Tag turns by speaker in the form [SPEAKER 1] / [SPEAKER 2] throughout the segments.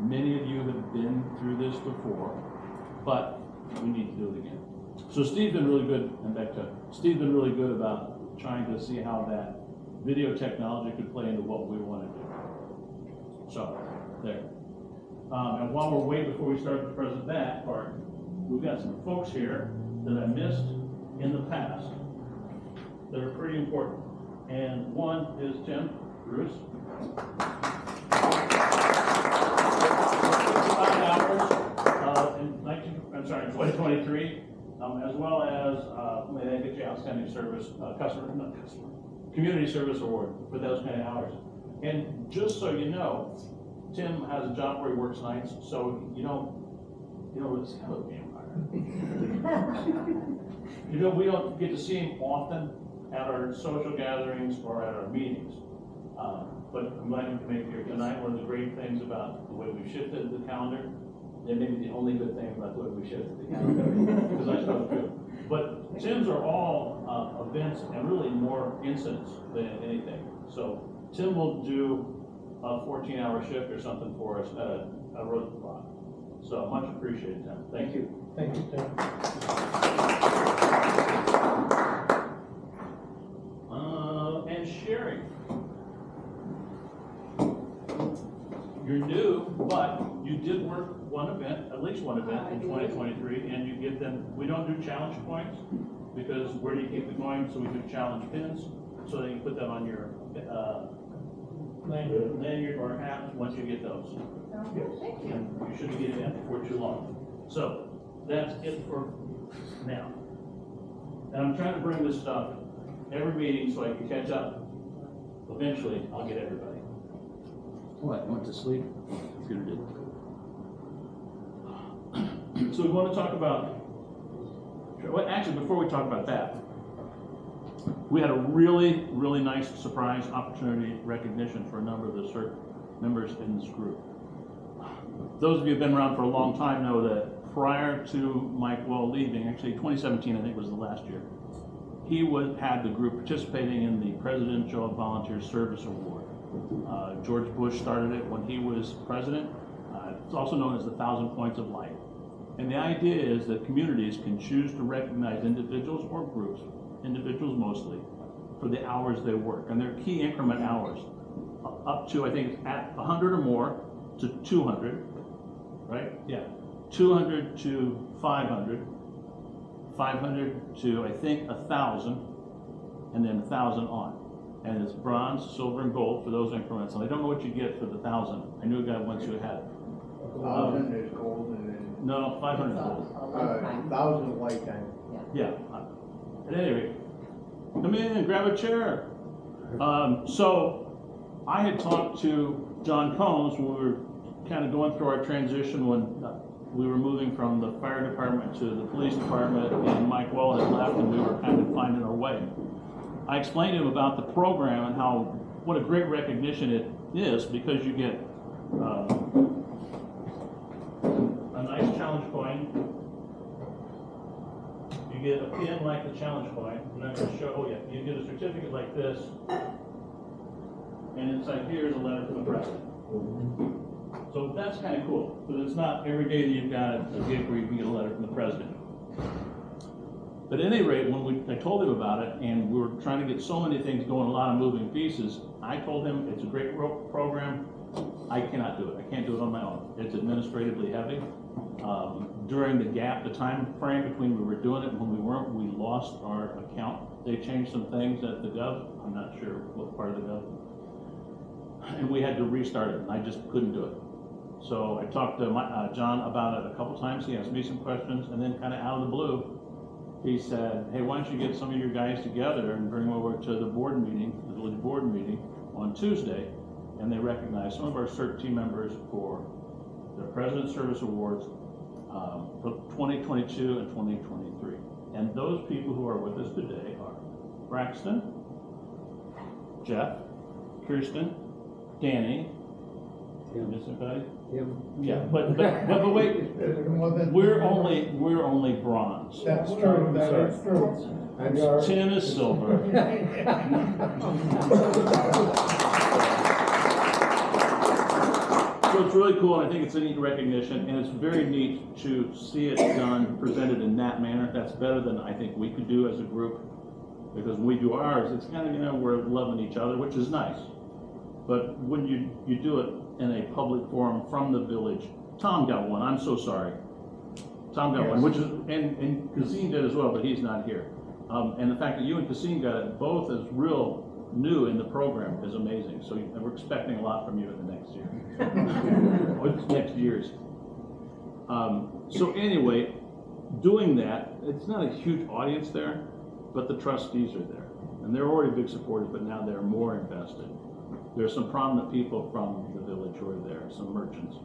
[SPEAKER 1] Many of you have been through this before, but we need to do it again. So Steve's been really good, and back to Steve's been really good about trying to see how that video technology could play into what we want to do. So, there. And while we're waiting before we start the present that part, we've got some folks here that I missed in the past that are pretty important. And one is Tim Bruce. 55 hours in 2023, as well as they get you outstanding service, community service award for those kind of hours. And just so you know, Tim has a job where he works nights, so you know, it's kind of a vampire. We don't get to see him often at our social gatherings or at our meetings. But I'm glad you can make it here tonight. One of the great things about the way we shifted the calendar, and maybe the only good thing about the way we shifted the calendar, because I struggle too. But Tim's are all events and really more incidents than anything. So Tim will do a 14-hour shift or something for us at a road block. So much appreciated, Tim. Thank you.
[SPEAKER 2] Thank you, Tim.
[SPEAKER 1] And Sherry. You're new, but you did work one event, at least one event in 2023, and you give them, we don't do challenge points, because where do you keep it going? So we do challenge pins, so that you put them on your lanyard or hat once you get those.
[SPEAKER 3] Thank you.
[SPEAKER 1] And you shouldn't get that before too long. So that's it for now. And I'm trying to bring this stuff every meeting so I can catch up. Eventually, I'll get everybody.
[SPEAKER 4] What, went to sleep? Good to do.
[SPEAKER 1] So we want to talk about, well, actually, before we talk about that, we had a really, really nice surprise opportunity recognition for a number of the CERT members in this group. Those of you who have been around for a long time know that prior to Mike Well leaving, actually 2017 I think was the last year, he had the group participating in the Presidential Volunteer Service Award. George Bush started it when he was president. It's also known as the 1,000 Points of Light. And the idea is that communities can choose to recognize individuals or groups, individuals mostly, for the hours they work. And they're key increment hours, up to, I think, it's at 100 or more to 200, right? Yeah, 200 to 500, 500 to, I think, 1,000, and then 1,000 on. And it's bronze, silver, and gold for those increments. And I don't know what you get for the 1,000. I knew a guy once who had it.
[SPEAKER 2] 1,000 is gold and then.
[SPEAKER 1] No, 500 is gold.
[SPEAKER 2] 1,000 lifetime.
[SPEAKER 1] Yeah. At any rate, come in and grab a chair. So I had talked to John Combs when we were kind of going through our transition when we were moving from the fire department to the police department, and Mike Well had left, and we were kind of finding our way. I explained to him about the program and what a great recognition it is, because you get a nice challenge coin. You get a pin like the challenge coin. I'm not going to show. Oh yeah, you get a certificate like this, and inside here is a letter from the president. So that's kind of cool, because it's not every day that you've got a gig where you can get a letter from the president. But at any rate, when I told him about it, and we were trying to get so many things going, a lot of moving pieces, I told him it's a great program. I cannot do it. I can't do it on my own. It's administratively heavy. During the time frame between we were doing it and when we weren't, we lost our account. They changed some things at the Gov. I'm not sure what part of the Gov. And we had to restart it, and I just couldn't do it. So I talked to John about it a couple times. He asked me some questions, and then kind of out of the blue, he said, hey, why don't you get some of your guys together and bring them over to the board meeting, the village board meeting on Tuesday, and they recognize some of our CERT team members for the President's Service Awards for 2022 and 2023. And those people who are with us today are Braxton, Jeff, Kirsten, Danny. Did I miss anybody? Yeah, but wait, we're only bronze.
[SPEAKER 2] That's true, that's true.
[SPEAKER 1] Tim is silver. So it's really cool, and I think it's a neat recognition, and it's very neat to see it done, presented in that manner. That's better than I think we could do as a group, because when we do ours, it's kind of, you know, we're loving each other, which is nice. But when you do it in a public forum from the village, Tom got one, I'm so sorry. Tom got one, which is, and Kazim did as well, but he's not here. And the fact that you and Kazim got it both as real new in the program is amazing. So we're expecting a lot from you in the next year. Or next years. So anyway, doing that, it's not a huge audience there, but the trustees are there. And they're already big supporters, but now they're more invested. There's some prominent people from the village who are there, some merchants.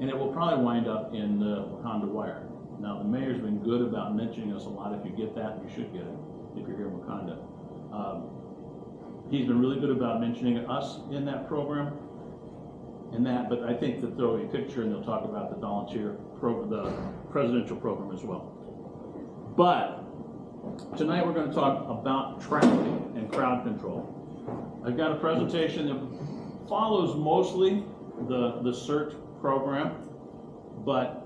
[SPEAKER 1] And it will probably wind up in the Wakanda Wire. Now, the mayor's been good about mentioning us a lot. If you get that, you should get it, if you're here in Wakanda. He's been really good about mentioning us in that program, but I think that they'll be a picture and they'll talk about the volunteer program, the presidential program as well. But tonight we're going to talk about traffic and crowd control. I've got a presentation that follows mostly the CERT program, but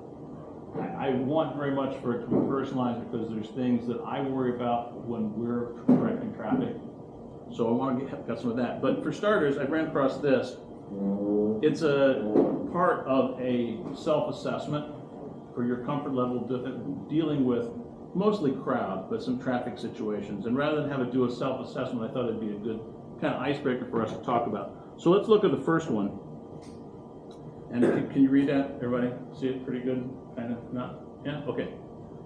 [SPEAKER 1] I want very much for it to be personalized because there's things that I worry about when we're directing traffic. So I want to got some of that. But for starters, I ran across this. It's a part of a self-assessment for your comfort level dealing with mostly crowd, but some traffic situations. And rather than have it do a self-assessment, I thought it'd be a good kind of icebreaker for us to talk about. So let's look at the first one. And can you read that, everybody? See it pretty good? Kind of, not? Yeah? Okay.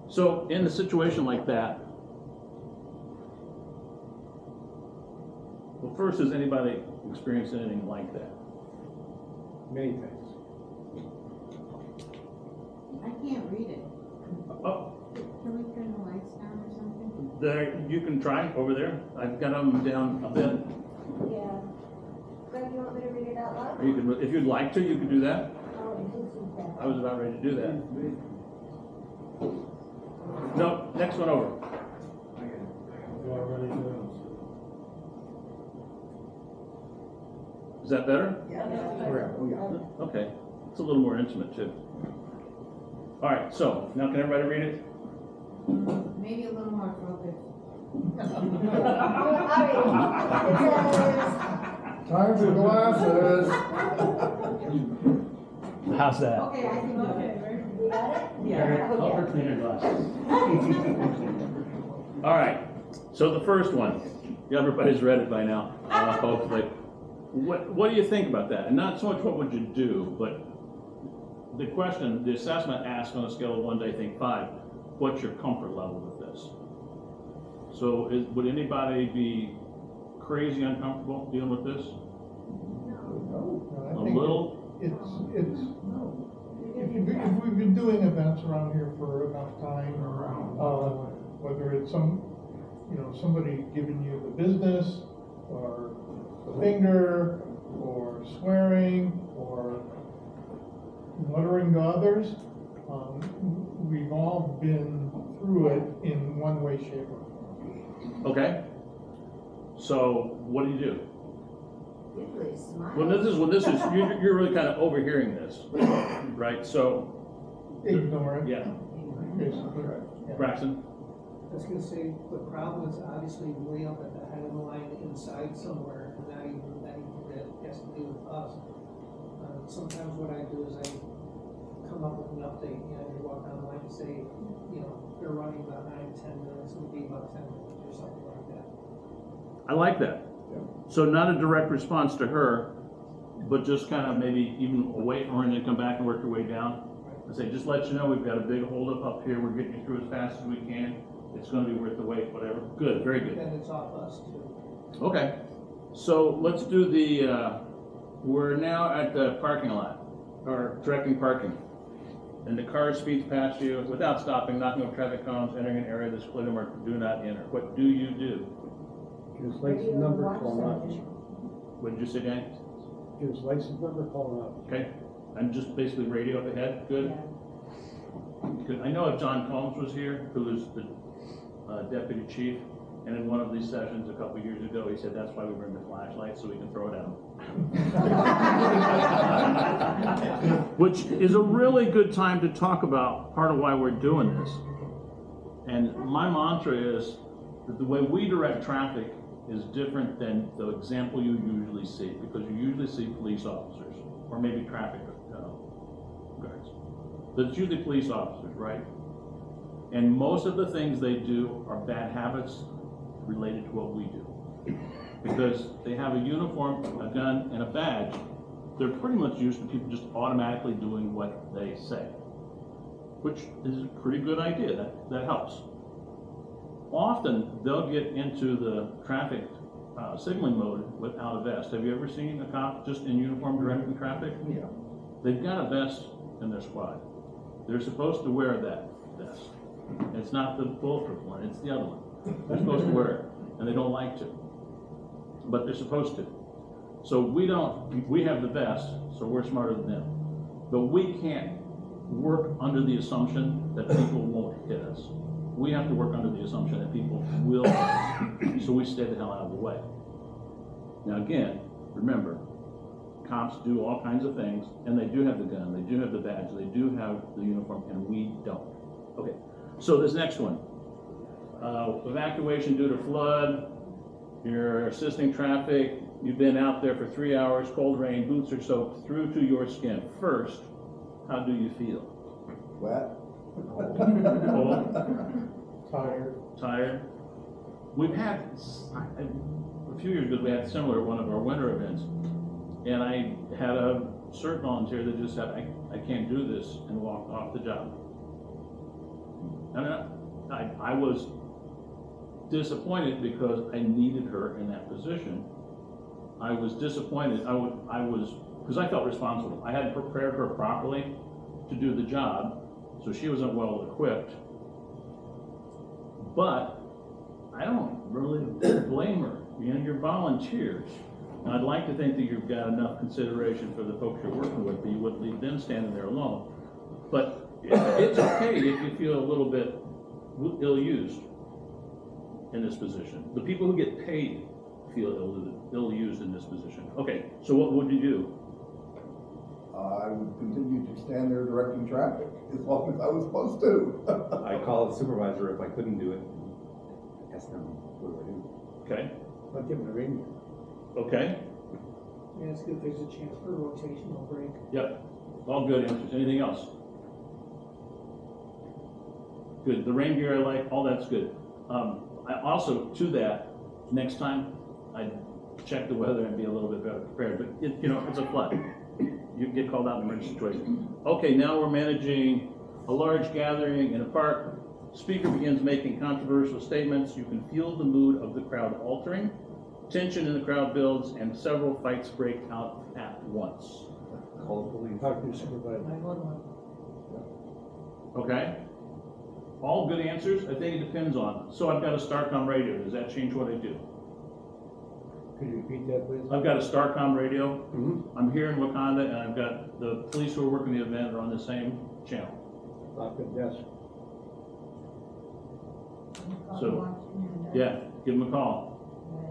[SPEAKER 1] So in a situation like that, well, first, has anybody experienced anything like that?
[SPEAKER 2] Many things.
[SPEAKER 3] I can't read it.
[SPEAKER 1] Oh,
[SPEAKER 3] Can we turn the lights down or something?
[SPEAKER 1] there, you can try over there. I've got them down a bit.
[SPEAKER 5] Yeah. Greg, you want me to read it out loud?
[SPEAKER 1] Or you can, if you'd like to, you can do that.
[SPEAKER 5] Oh, this is that.
[SPEAKER 1] I was about ready to do that. No, next one over. Is that better? Okay, it's a little more intimate too. All right, so now can everybody read it?
[SPEAKER 3] Maybe a little more focused.
[SPEAKER 2] Time for glasses.
[SPEAKER 1] How's that?
[SPEAKER 3] Okay, I can do it.
[SPEAKER 5] You got it?
[SPEAKER 3] Yeah.
[SPEAKER 1] Help her clean her glasses. All right, so the first one, everybody's read it by now, hopefully. What do you think about that? And not so much what would you do, but the question, the assessment asked on a scale of 1 to I think 5, what's your comfort level with this? So would anybody be crazy uncomfortable dealing with this?
[SPEAKER 2] No,
[SPEAKER 1] A little?
[SPEAKER 2] It's, if we've been doing events around here for enough time, whether it's somebody giving you the business, or the finger, or swearing, or muttering to others, we've all been through it in one way, shape, or form.
[SPEAKER 1] Okay. So what do you do?
[SPEAKER 3] Usually smile.
[SPEAKER 1] Well, this is you're really kind of overhearing this, right? So
[SPEAKER 2] Ignore it.
[SPEAKER 1] yeah,
[SPEAKER 2] Basically, right. Yeah.
[SPEAKER 1] Braxton.
[SPEAKER 6] I was gonna say, the crowd was obviously way up at the head of the line inside somewhere, and not even anything that has to do with us. Sometimes what I do is I come up with an update, you walk down the line and say, they're running behind 10 minutes, it would be about 10 minutes or something like that.
[SPEAKER 1] I like that. So not a direct response to her, but just kind of maybe even wait for her and then come back and work your way down. And say, just let you know, we've got a big holdup up here. We're getting you through as fast as we can. It's going to be worth the wait, whatever. Good, very good.
[SPEAKER 6] And it's off us too.
[SPEAKER 1] Okay. So let's do we're now at the parking lot, or directing parking. And the car speeds past you without stopping, knocking over traffic cones, entering an area that's clearly marked, do not enter. What do you do?
[SPEAKER 7] His license number call up.
[SPEAKER 1] What did you say, Danny?
[SPEAKER 7] His license number call up.
[SPEAKER 1] Okay. And just basically radio up ahead. Good. Good. I know if John Combs was here, who is the deputy chief, and in one of these sessions a couple years ago, he said that's why we bring the flashlight so we can throw it out. which is a really good time to talk about part of why we're doing this. And my mantra is that the way we direct traffic is different than the example you usually see, because you usually see police officers, or maybe traffic guards. But it's usually police officers, right? And most of the things they do are bad habits related to what we do. Because they have a uniform, a gun, and a badge, they're pretty much used to people just automatically doing what they say, which is a pretty good idea. That helps. Often they'll get into the traffic signaling mode without a vest. Have you ever seen a cop just in uniform directing traffic?
[SPEAKER 7] Yeah.
[SPEAKER 1] They've got a vest in their squad. They're supposed to wear that vest. It's not the bulletproof one, it's the other one. They're supposed to wear it, and they don't like to, but they're supposed to. So we have the vest, so we're smarter than them. But we can't work under the assumption that people won't hit us. We have to work under the assumption that people will hit us, so we stay the hell out of the way. Now again, remember, cops do all kinds of things, and they do have the gun, they do have the badge, they do have the uniform, and we don't. Okay, so this next one. Evacuation due to flood, you're assisting traffic, you've been out there for 3 hours, cold rain, boots are soaked through to your skin. First, how do you feel?
[SPEAKER 8] Wet.
[SPEAKER 1] Cold? Tired? We've had, a few years ago, we had similar at one of our winter events, and I had a CERT volunteer that just said, I can't do this, and walked off the job. And I was disappointed because I needed her in that position. I was disappointed. Because I felt responsible. I hadn't prepared her properly to do the job, so she wasn't well equipped. But I don't really blame her. You know, you're volunteers. And I'd like to think that you've got enough consideration for the folks you're working with, that you wouldn't leave them standing there alone. But it's okay if you feel a little bit ill-used in this position. The people who get paid feel ill-used in this position. Okay, so what would you do?
[SPEAKER 8] I would continue to stand there directing traffic as long as I was supposed to.
[SPEAKER 9] I'd call the supervisor if I couldn't do it. Ask them, what do I do?
[SPEAKER 1] Okay,
[SPEAKER 7] I'll give him a ring.
[SPEAKER 1] okay,
[SPEAKER 6] Ask if there's a chance for a rotational break.
[SPEAKER 1] yep, all good answers. Anything else? Good, the rain gear I like, all that's good. I also, to that, next time, I'd check the weather and be a little bit better prepared, but it's a flood. You can get called out in an emergency situation. Okay, now we're managing a large gathering in a park. Speaker begins making controversial statements. You can feel the mood of the crowd altering. Tension in the crowd builds, and several fights break out at once.
[SPEAKER 9] Call the police.
[SPEAKER 7] Talk to your supervisor.
[SPEAKER 6] 911.
[SPEAKER 1] Okay? All good answers? I think it depends on. So I've got a Starcom radio. Does that change what I do?
[SPEAKER 7] Could you repeat that, please?
[SPEAKER 1] I've got a Starcom radio.
[SPEAKER 7] Mm-hmm.
[SPEAKER 1] I'm here in Wakanda, and I've got the police who are working the event are on the same channel.
[SPEAKER 7] Lock the desk.
[SPEAKER 1] So, yeah, give them a call.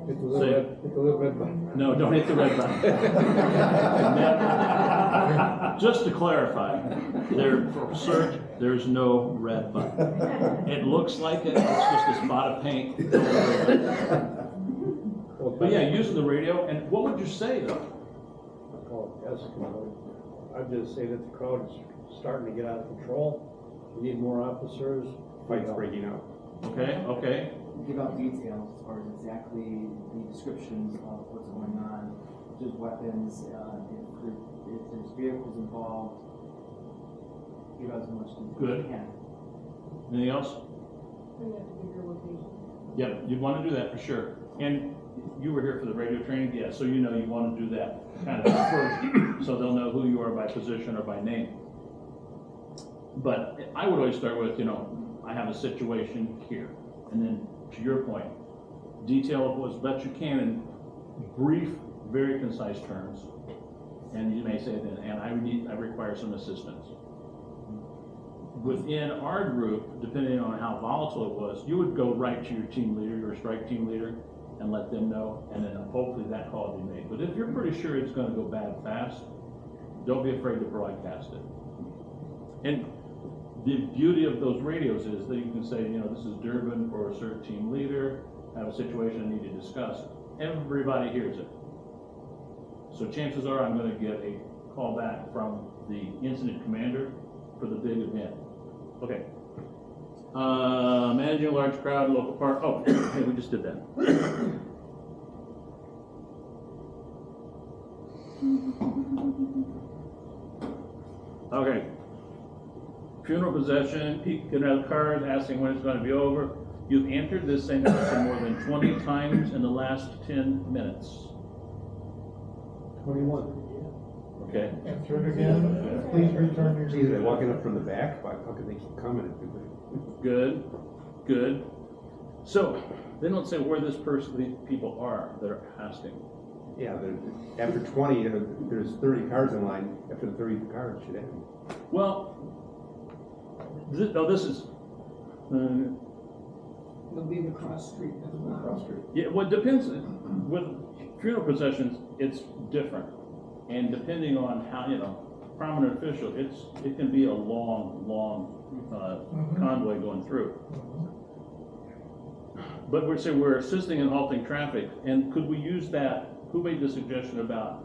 [SPEAKER 7] Hit the little red button.
[SPEAKER 1] No, don't hit the red button. Just to clarify, for search, there's no red button. It looks like it, it's just a spot of paint. But yeah, using the radio, and what would you say though?
[SPEAKER 7] I'll call it desk. I'd just say that the crowd is starting to get out of control. We need more officers.
[SPEAKER 9] Fights breaking out.
[SPEAKER 1] Okay,
[SPEAKER 10] Give out details as far as exactly the descriptions of what's going on, if there's weapons, if there's vehicles involved. Give out as much detail as
[SPEAKER 1] Good.
[SPEAKER 10] you can.
[SPEAKER 1] anything else?
[SPEAKER 5] We have to give your location.
[SPEAKER 1] Yep, you'd want to do that for sure. And you were here for the radio training, yeah, so you want to do that kind of first, so they'll know who you are by position or by name. But I would always start with, I have a situation here. And then, to your point, detail it as best you can in brief, very concise terms. And you may say then, and I require some assistance. Within our group, depending on how volatile it was, you would go right to your team leader, your strike team leader, and let them know, and then hopefully that call will be made. But if you're pretty sure it's going to go bad fast, don't be afraid to broadcast it. And the beauty of those radios is that you can say, you know, this is Durban for a certain team leader, I have a situation I need to discuss. Everybody hears it. So chances are I'm going to get a call back from the incident commander for the big event. Okay. Managing a large crowd, local park. Oh, hey, we just did that. Okay. Funeral procession, people get out of cars asking when it's going to be over. You've entered this thing more than 20 times in the last 10 minutes.
[SPEAKER 7] 21.
[SPEAKER 1] Okay.
[SPEAKER 2] Enter it again, please return your.
[SPEAKER 9] Geez, they're walking up from the back, how can they keep coming if they?
[SPEAKER 1] Good. Good. So they don't say where these people are that are asking.
[SPEAKER 9] Yeah, after 20, there's 30 cars in line, after the 30 cars should end.
[SPEAKER 1] Well, this is.
[SPEAKER 6] It'll be the cross street as well.
[SPEAKER 8] Cross street.
[SPEAKER 1] Yeah, well, it depends. With funeral processions, it's different. And depending on how, you know, prominent official, it can be a long convoy going through. But we're assisting in halting traffic, and could we use that? Who made the suggestion about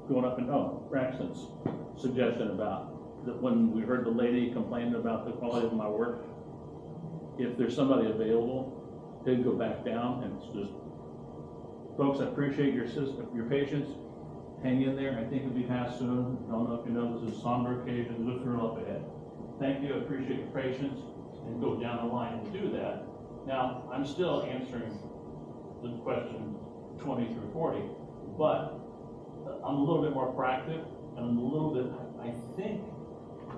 [SPEAKER 1] going up and, Braxton's suggestion about that when we heard the lady complaining about the quality of my work, if there's somebody available, they'd go back down and it's just, folks, I appreciate your patience. Hang in there. I think it'll be passed soon. I don't know if you know this is a somber occasion. Look through up ahead. Thank you. I appreciate your patience, and go down the line and do that. Now, I'm still answering the question 20 through 40, but I'm a little bit more proactive, and I'm a little bit, I think,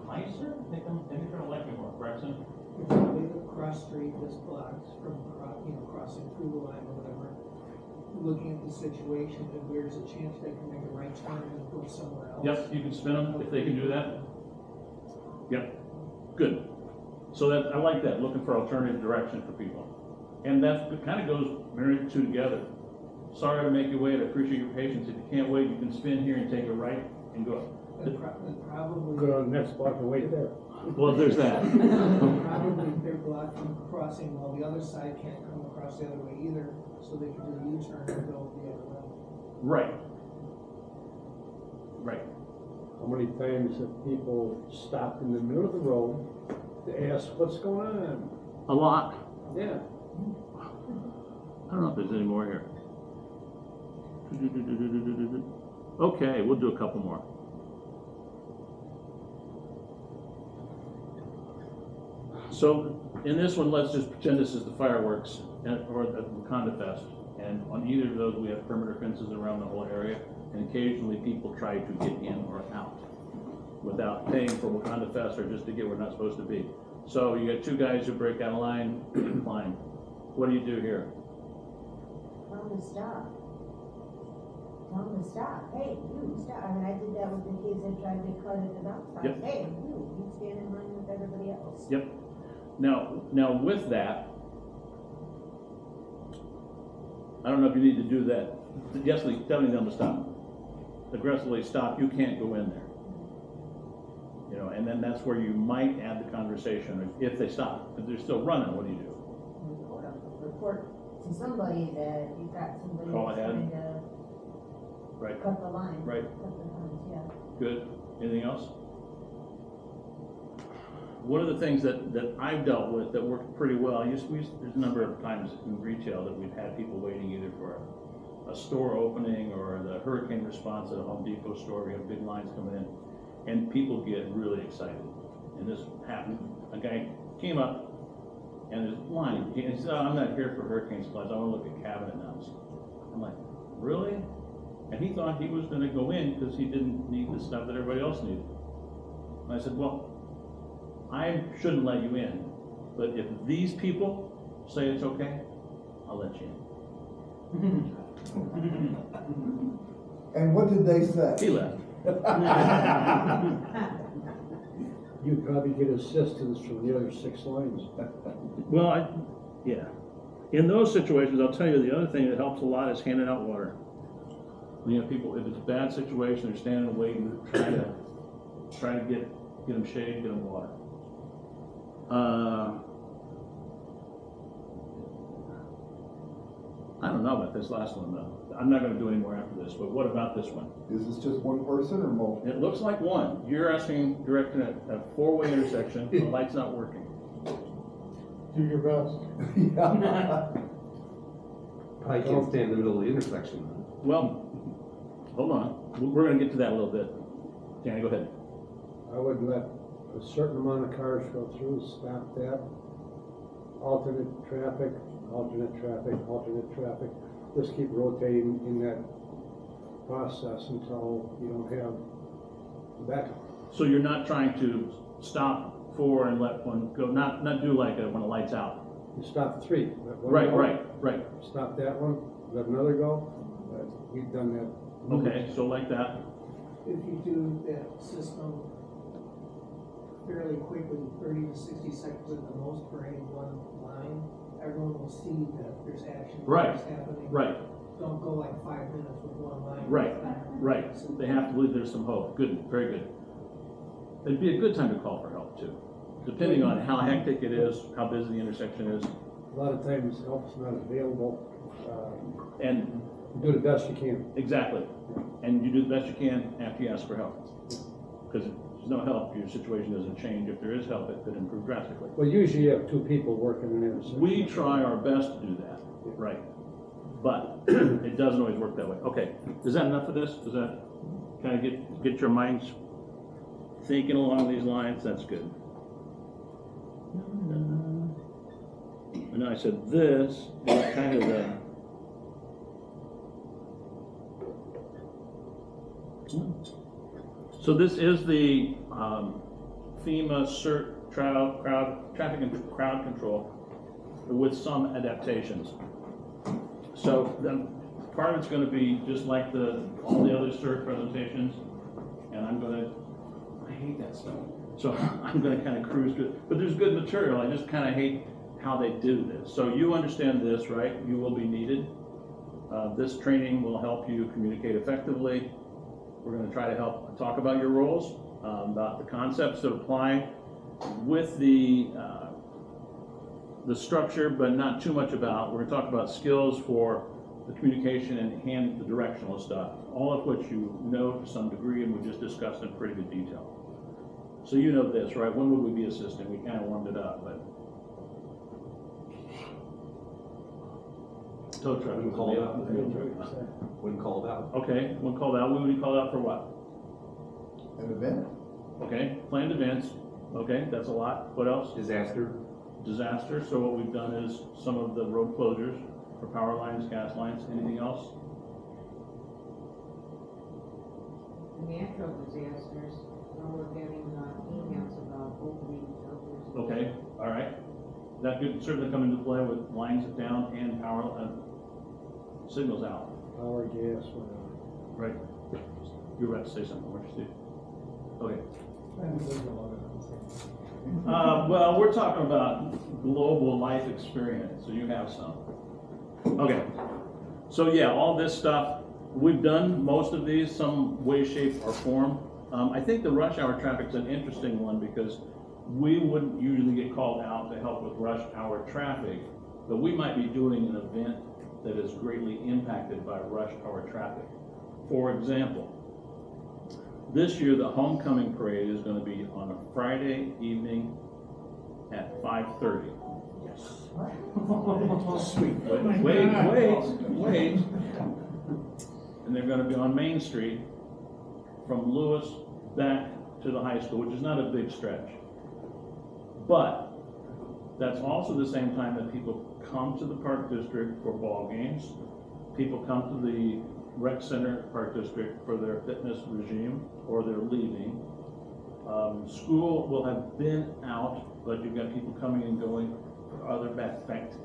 [SPEAKER 1] nicer. I think you're going to like me more, Braxton.
[SPEAKER 6] If the cross street is blocked from, crossing through the line or whatever, looking at the situation, if there's a chance they can make a right turn and go somewhere else.
[SPEAKER 1] Yep, you can spin them if they can do that. Yep, good. So that I like that, looking for alternative direction for people. And that kind of goes married two together. Sorry to make you wait, I appreciate your patience. If you can't wait, you can spin here and take a right and go.
[SPEAKER 6] And probably.
[SPEAKER 7] Go to the next block and wait there.
[SPEAKER 1] Well, there's that.
[SPEAKER 6] Probably they're blocked from crossing while the other side can't come across the other way either, so they can do a U-turn and go the other way.
[SPEAKER 1] Right. Right.
[SPEAKER 7] How many times have people stopped in the middle of the road to ask what's going on?
[SPEAKER 1] A lot.
[SPEAKER 7] Yeah.
[SPEAKER 1] I don't know if there's any more here. Okay, we'll do a couple more. So in this one, let's just pretend this is the fireworks or the Wakanda Fest. And on either of those, we have perimeter fences around the whole area. And occasionally people try to get in or out without paying for Wakanda Fest or just to get where they're not supposed to be. So you got two guys who break out of line, you climb. What do you do here?
[SPEAKER 5] Tell them to stop. Tell them to stop. Hey, you, stop. I mean, I did that with the kids that tried to cut at the mountain side.
[SPEAKER 1] Yep.
[SPEAKER 5] Hey, you stand in line with everybody else.
[SPEAKER 1] Yep. Now with that, I don't know if you need to do that. Yes, telling them to stop. Aggressively stop, you can't go in there. You know, and then that's where you might add the conversation if they stop. If they're still running, what do you do?
[SPEAKER 5] Report to somebody that you got somebody
[SPEAKER 1] Call
[SPEAKER 5] that's
[SPEAKER 1] ahead.
[SPEAKER 5] trying to
[SPEAKER 1] Right.
[SPEAKER 5] cut the line.
[SPEAKER 1] Right.
[SPEAKER 5] Cut the lines, yeah.
[SPEAKER 1] Good. Anything else? One of the things that I've dealt with that worked pretty well, there's a number of times in retail that we've had people waiting either for a store opening or the hurricane response at a Home Depot store. We have big lines coming in, and people get really excited. And this happened. A guy came up, and there's a line. He said, "I'm not here for hurricane supplies. I want to look at cabinet mounts." I'm like, "Really?" And he thought he was going to go in because he didn't need the stuff that everybody else needed. And I said, "Well, I shouldn't let you in, but if these people say it's okay, I'll let you in."
[SPEAKER 8] And what did they say?
[SPEAKER 1] He left.
[SPEAKER 7] You'd probably get assistance from the other 6 lines.
[SPEAKER 1] Well, yeah. In those situations, I'll tell you the other thing that helps a lot is handing out water. You know, people, if it's a bad situation, they're standing and waiting, trying to try to get them shade, get them water. I don't know about this last one though. I'm not gonna do any more after this, but what about this one?
[SPEAKER 8] Is this just one person or multiple?
[SPEAKER 1] It looks like one. You're asking, directing a four-way intersection, the light's not working.
[SPEAKER 2] Do your best.
[SPEAKER 8] Yeah.
[SPEAKER 9] Probably can't stay in the middle of the intersection.
[SPEAKER 1] Well, hold on, we're gonna get to that a little bit. Danny, go ahead.
[SPEAKER 7] I would let a certain amount of cars go through, stop that, alternate traffic, alternate traffic, alternate traffic. Just keep rotating in that process until you don't have backup.
[SPEAKER 1] So you're not trying to stop four and let one go, not do like when the light's out.
[SPEAKER 7] You stop three. Let one
[SPEAKER 1] Right,
[SPEAKER 7] go,
[SPEAKER 1] right.
[SPEAKER 7] Stop that one, let another go. We've done that.
[SPEAKER 1] Okay, so like that.
[SPEAKER 6] If you do that system fairly quickly, 30 to 60 seconds at the most for any one line, everyone will see that there's action
[SPEAKER 1] Right,
[SPEAKER 6] that's happening.
[SPEAKER 1] Right,
[SPEAKER 6] Don't go like 5 minutes with one line.
[SPEAKER 1] right. They have to believe there's some hope. Good, very good. It'd be a good time to call for help too, depending on how hectic it is, how busy the intersection is,
[SPEAKER 7] A lot of times help's not available.
[SPEAKER 1] and
[SPEAKER 7] Do the best you can.
[SPEAKER 1] exactly. And you do the best you can after you ask for help. Because if there's no help, your situation doesn't change. If there is help, it could improve drastically.
[SPEAKER 7] Well, usually you have two people working an intersection.
[SPEAKER 1] We try our best to do that, right? But it doesn't always work that way. Okay, is that enough of this? Does that kind of get your minds thinking along these lines? That's good. And I said this is kind of the so this is the FEMA CERT traffic and crowd control with some adaptations. So then part of it's going to be just like all the other CERT presentations, and I hate that stuff. So I'm going to kind of cruise through, but there's good material. I just kind of hate how they do this. So you understand this, right? You will be needed. This training will help you communicate effectively. We're going to try to help talk about your roles, about the concepts that apply with the structure, but not too much about. We're going to talk about skills for the communication and the directional stuff, all of which you know to some degree, and we just discussed in pretty good detail. So you know this, right? When would we be assisting? We kind of warmed it up, but tow truck.
[SPEAKER 9] When called out. When called out.
[SPEAKER 1] Okay, when called out, when would you call out for what?
[SPEAKER 8] An event?
[SPEAKER 1] Okay, planned events. Okay, that's a lot. What else?
[SPEAKER 9] Disaster.
[SPEAKER 1] Disaster. So what we've done is some of the road closures for power lines, gas lines. Anything else?
[SPEAKER 3] Natural disasters, we're getting emails about opening filters.
[SPEAKER 1] Okay, all right. That could certainly come into play with lines down and power signals out.
[SPEAKER 7] Power, gas, whatever.
[SPEAKER 1] Right. You were about to say something, weren't you, Steve? Okay. Well, we're talking about global life experience, so you have some. Okay. So yeah, all this stuff, we've done most of these, some way, shape, or form. I think the rush hour traffic is an interesting one because we wouldn't usually get called out to help with rush hour traffic, but we might be doing an event that is greatly impacted by rush hour traffic. For example, this year the homecoming parade is going to be on a Friday evening at 5:30. Yes. Sweet. Wait. And they're going to be on Main Street from Lewis back to the high school, which is not a big stretch. But that's also the same time that people come to the Park District for ball games. People come to the Rec Center Park District for their fitness regime, or they're leaving. School will have been out, but you've got people coming and going for other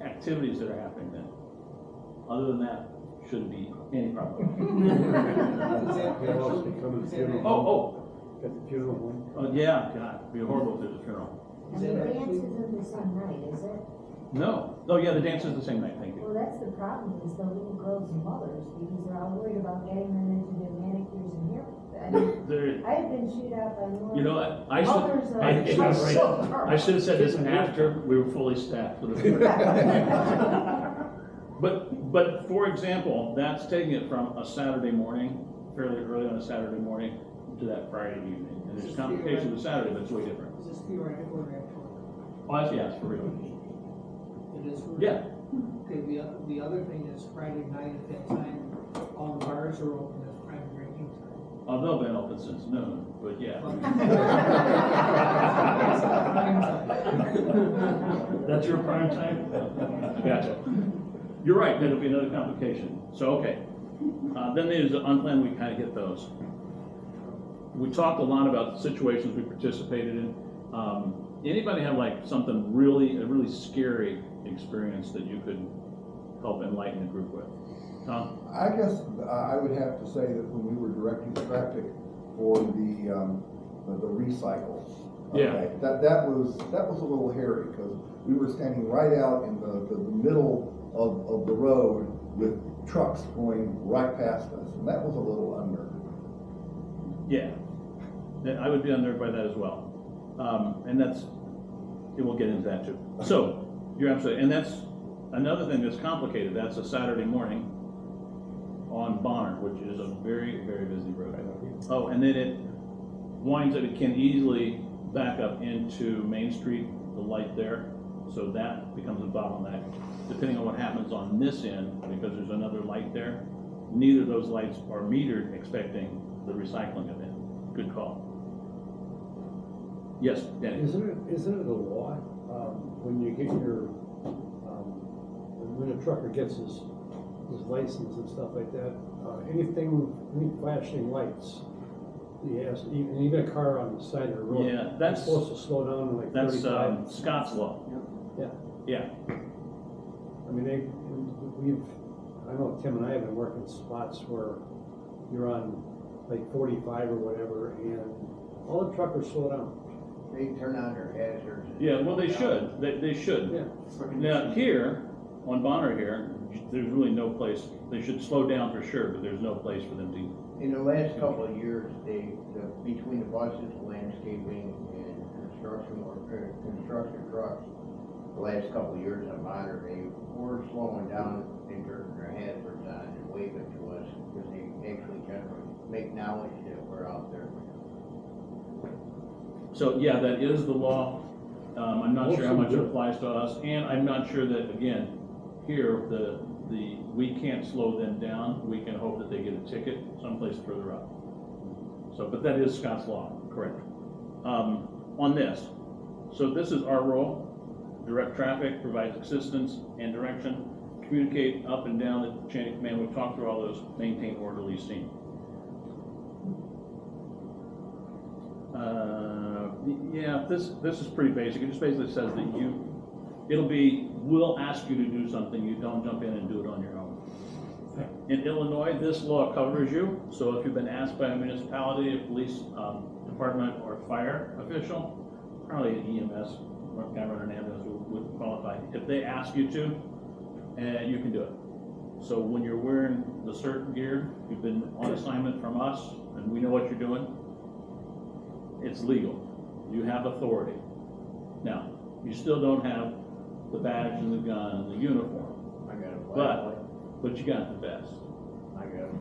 [SPEAKER 1] activities that are happening then. Other than that, shouldn't be any problem.
[SPEAKER 7] At the funeral home.
[SPEAKER 1] Yeah, God, it'd be horrible if there's a funeral.
[SPEAKER 5] And the dance isn't the same night, is it?
[SPEAKER 1] No. Oh, yeah, the dance is the same night, thank you.
[SPEAKER 5] Well, that's the problem, is the little girls and mothers, because they're all worried about getting them into their manicures and
[SPEAKER 1] There,
[SPEAKER 5] I've been chewed out by more.
[SPEAKER 1] you know, I
[SPEAKER 5] Others
[SPEAKER 1] should,
[SPEAKER 5] are
[SPEAKER 1] I should have
[SPEAKER 5] so far.
[SPEAKER 1] I should have said this after we were fully staffed for the. But for example, that's taking it from a Saturday morning, fairly early on a Saturday morning, to that Friday evening. And there's complications with Saturday, but it's way different.
[SPEAKER 6] Is this theoretical or actual?
[SPEAKER 1] Oh, that's, yeah, it's for real.
[SPEAKER 6] It is for.
[SPEAKER 1] Yeah,
[SPEAKER 6] Okay, the other thing is Friday night at that time, all the bars are open, it's prime drinking time.
[SPEAKER 1] oh, they've been open since noon, but yeah. That's your prime time? Gotcha. You're right, that'll be another complication. So, okay. Then there's the unplanned, we kind of hit those. We talked a lot about situations we participated in. Anybody have like something a really scary experience that you could help enlighten the group with? Tom?
[SPEAKER 8] I guess I would have to say that when we were directing traffic for the recycle,
[SPEAKER 1] Yeah.
[SPEAKER 8] that was a little hairy because we were standing right out in the middle of the road with trucks going right past us, and that was a little unnerving.
[SPEAKER 1] Yeah. I would be unnerved by that as well. And we'll get into that too. So, you're absolutely, and that's another thing that's complicated. That's a Saturday morning on Bonner, which is a very, very busy road. Oh, and then it winds up, it can easily back up into Main Street, the light there. So that becomes a bottleneck. Depending on what happens on this end, because there's another light there, neither of those lights are metered expecting the recycling event. Good call. Yes, Danny?
[SPEAKER 7] Isn't it a law, when you get your, when a trucker gets his license and stuff like that, any flashing lights, he has, even a car on the side of the road.
[SPEAKER 1] Yeah, that's-
[SPEAKER 7] he's supposed to slow down to like
[SPEAKER 1] That's
[SPEAKER 7] 35.
[SPEAKER 1] Scott's law.
[SPEAKER 7] Yeah.
[SPEAKER 1] Yeah.
[SPEAKER 7] I mean, I know Tim and I have been working spots where you're on like 45 or whatever, and all the truckers slow down.
[SPEAKER 11] They turn on their hazards.
[SPEAKER 1] Yeah, well, they should. They should.
[SPEAKER 7] Yeah.
[SPEAKER 1] Now, here, on Bonner here, there's really no place. They should slow down for sure, but there's no place for them to.
[SPEAKER 11] In the last couple of years, between the buses, landscaping, and construction trucks, the last couple of years on Bonner, they were slowing down and turning their hazards on and waving to us because they actually generally make knowledge that we're out there.
[SPEAKER 1] So, yeah, that is the law. I'm not sure how much it applies to us, and I'm not sure that, again, here, we can't slow them down. We can hope that they get a ticket someplace further up. So, but that is Scott's law, correct. On this, so this is our role: direct traffic, provide assistance and direction, communicate up and down the chain of command. We've talked through all those, maintain orderly scene. Yeah, this is pretty basic. It just basically says that we'll ask you to do something. You don't jump in and do it on your own. In Illinois, this law covers you. So if you've been asked by a municipality, a police department, or a fire official, probably an EMS, or guy running an ambulance would qualify. If they ask you to, you can do it. So when you're wearing the CERT gear, you've been on assignment from us, and we know what you're doing, it's legal. You have authority. Now, you still don't have the badge and the gun and the uniform,
[SPEAKER 11] I got a flashlight.
[SPEAKER 1] but you got the vest.
[SPEAKER 11] I got a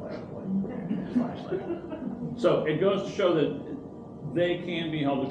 [SPEAKER 11] flashlight.
[SPEAKER 1] So it goes to show that they can be held